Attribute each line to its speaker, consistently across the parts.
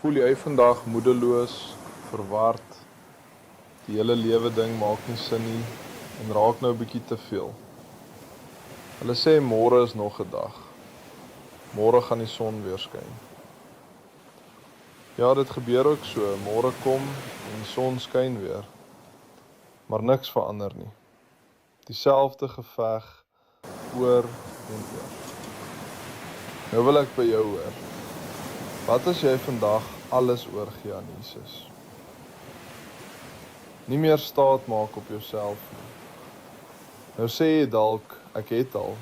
Speaker 1: Voel jy vandag moedeloos, verward, die hele lewe ding maak nie sin nie en raak nou 'n bietjie te veel. Hulle sê môre is nog 'n dag. Môre gaan die son weer skyn. Ja, dit gebeur ook so. Môre kom en die son skyn weer. Maar niks verander nie. Dieselfde geveg oor en oor. Nou wil ek by jou hoor. Wat as jy vandag alles oorgee aan Jesus? Nie meer staat maak op jouself nie. Nou sê jy dalk, ek het al,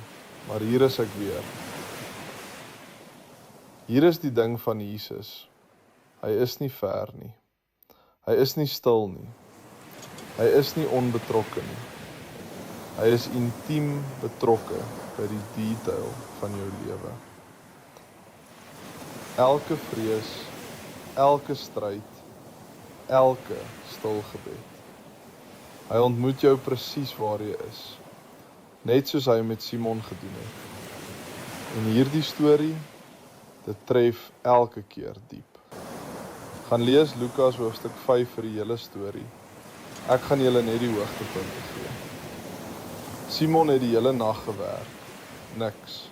Speaker 1: maar hier is ek weer. Hier is die ding van Jesus. Hy is nie ver nie. Hy is nie stil nie. Hy is nie onbetrokke nie. Hy is intiem betrokke by die detail van jou lewe. Elke vrees, elke stryd, elke stil gebed. Hy ontmoet jou presies waar jy is, net soos hy met Simon gedoen het. En hierdie storie, dit tref elke keer diep. Gaan lees Lukas hoofstuk 5 vir die hele storie. Ek gaan julle net die hoogtepunte gee. Simon het die hele nag gewerk, niks,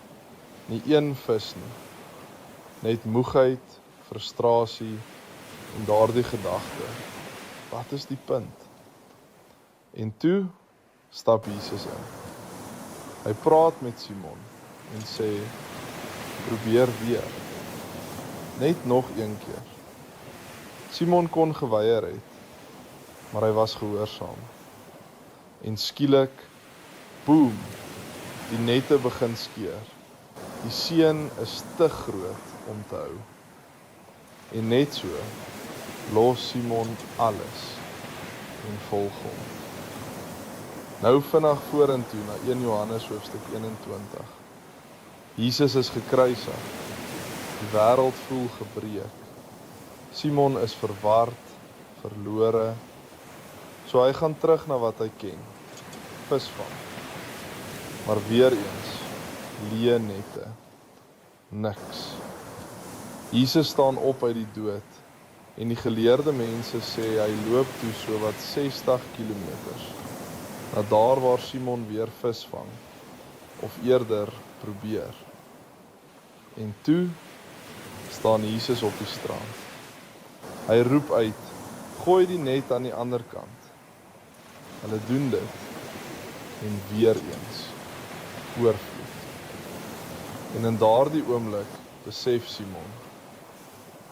Speaker 1: nie een vis nie. Net moegheid, frustrasie en daardie gedagte. Wat is die punt? En toe stap Jesus in. Hy praat met Simon en sê, probeer weer. Net nog een keer. Simon kon geweier het, maar hy was gehoorsaam. En skielik, boem, die nette begin skeur. Die seën is te groot om te hou. En net so, los Simon alles en volg hom. Nou vinnig vorentoe na 1 Johannes hoofstuk 21. Jesus is gekruisig. Die wêreld voel gebreek. Simon is verward, verlore. So hy gaan terug na wat hy ken. Visvang. Maar weer eens, leë nette. Niks. Jesus staan op uit die dood en die geleerde mense sê hy loop toe so wat 60 kilometers. Na daar waar Simon weer visvang, of eerder probeer. En toe staan Jesus op die strand. Hy roep uit, gooi die net aan die ander kant. Hulle doen dit en weer eens oorvloed. En in daardie oomblik besef Simon,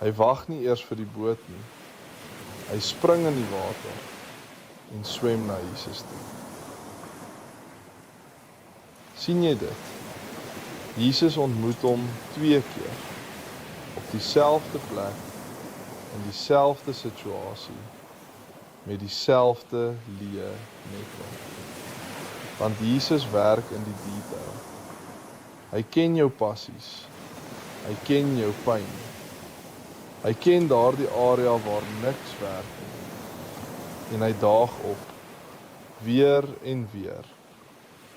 Speaker 1: hy wag nie eers vir die boot nie. Hy spring in die water en swem na Jesus toe. Sien jy dit? Jesus ontmoet hom 2 keer op dieselfde plek in dieselfde situasie met dieselfde leë nette. Want Jesus werk in die detail. Hy ken jou passies. Hy ken jou pyn. Hy ken daardie area waar niks werk nie. En hy daag op weer en weer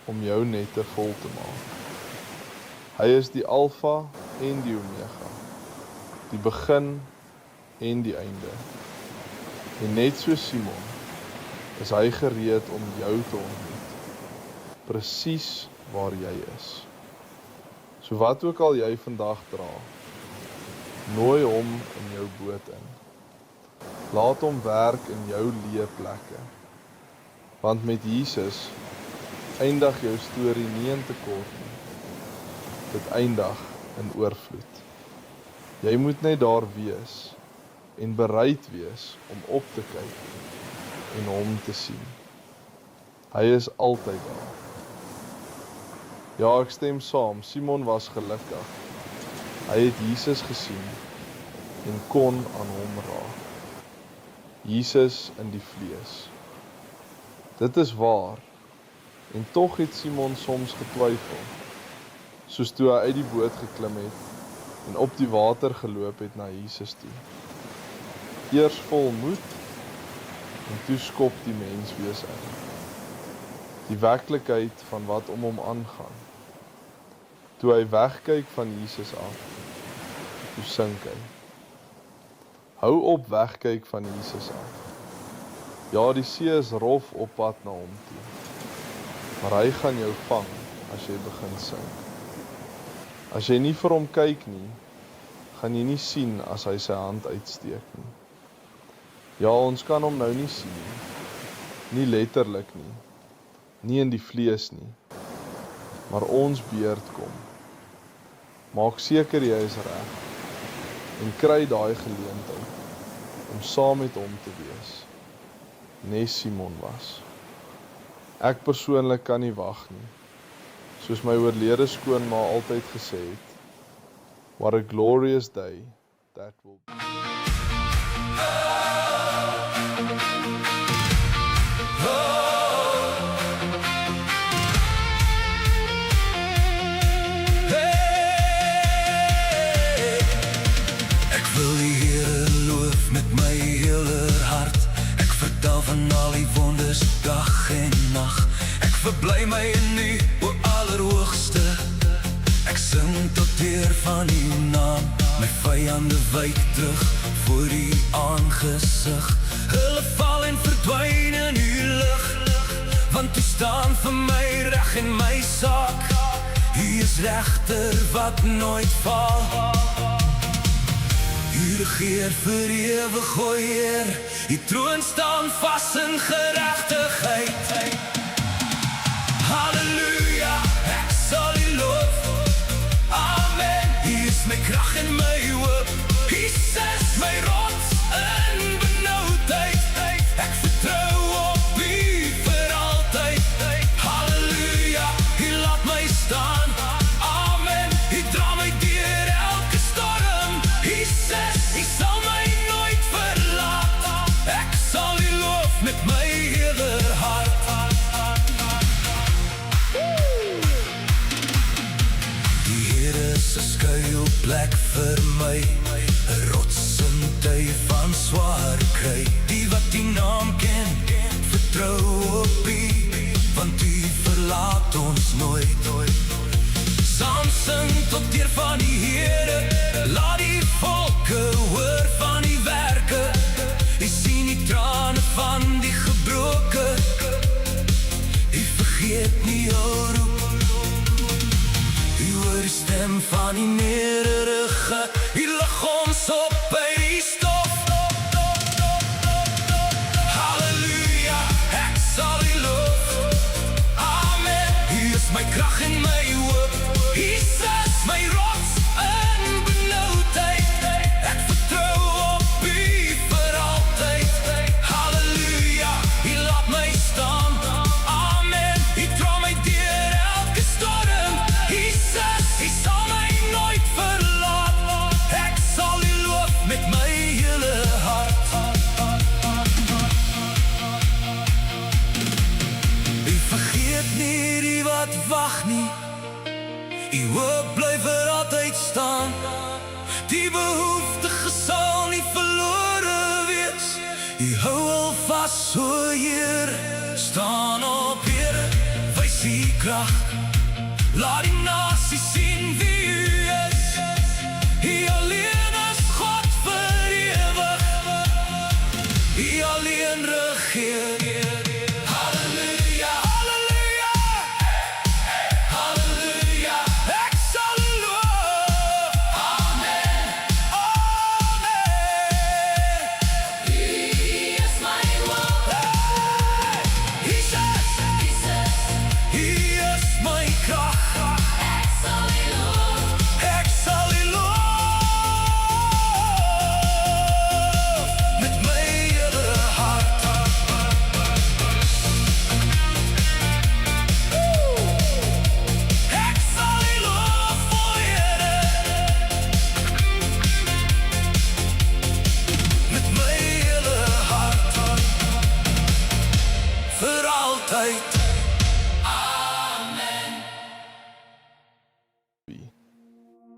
Speaker 1: om jou nette vol te maak. Hy is die Alfa en die Omega, die begin en die einde. En net so Simon, is hy gereed om jou te ontmoet, presies waar jy is. So wat ook al jy vandag dra, nooi hom in jou boot in. Laat hom werk in jou leë plekke. Want met Jesus eindig jou storie nie in tekort nie. Dit eindig in oorvloed. Jy moet net daar wees en bereid wees om op te kyk en hom te sien. Hy is altyd daar. Ja, ek stem saam, Simon was gelukkig. Hy het Jesus gesien en kon aan hom raak. Jesus in die vlees. Dit is waar. En tog het Simon soms getwyfel. Soos toe hy uit die boot geklim het en op die water geloop het na Jesus toe. Eers vol moed en toe skop die menswees in. Die werklikheid van wat om hom aangaan. Toe hy wegkyk van Jesus af, toe sink hy. Hou op wegkyk van Jesus af. Ja, die see is rof op pad na hom toe, maar hy gaan jou vang as jy begin sink. As jy nie vir hom kyk nie, gaan jy nie sien as hy sy hand uitsteek nie. Ja, ons kan hom nou nie sien nie letterlik nie, nie in die vlees nie, maar ons beurt kom. Maak seker jy is reg en kry daai geleentheid om saam met hom te wees, nes Simon was. Ek persoonlik kan nie wag nie, soos my oorlede skoonma altyd gesê het, what a glorious day that will be.
Speaker 2: Van al die wonders dag en nacht. Ek verbly my in U, o Allerhoogste. Ek sing tot eer van U naam. My vyande wyk terug voor U aangesig. Hulle val en verdwyn in U lig, want U staan vir my reg en my saak. U is regter wat nooit val. U regeer vir ewig, o Heer. U troon staan vas in geregtigheid. Halleluja, ek sal U loof. Amen, U is my krag en my hoop. Jesus, my rots in benoudheid. Ek vertrou op U vir altyd. Halleluja, U laat my staan. Amen, U dra my deur elke storm. Jesus, U sal my nooit verlaat. Ek sal U loof met my hele hart. Die Heer is 'n skuilplek vir my, 'n rots in tye van swaar kry. Die wat die naam ken, vertrou op U, want U verlaat ons nooit. Saam sing tot eer van die Here, laat die volke hoor van die werke. U sien die trane van die gebroke, U vergeet nie jou roep. U hoor die stem van die nederige, U lig ons op by die stof. Halleluja, ek sal U loof. Amen, U is my krag en my hoop. Jesus, my rots in benoudheid. Ek vertrou op U vir altyd. Halleluja, U laat my staan. Amen, U dra my deur elke storm. Jesus, U sal my nooit verlaat. Ek sal U loof met my hele hart. U vergeet nie die wat wag nie. U hoop bly vir altyd staan. Die behoeftige sal nie verlore wees. U hou al vas, o Heer. Staan op, Here, wys U krag. Laat die nasie sien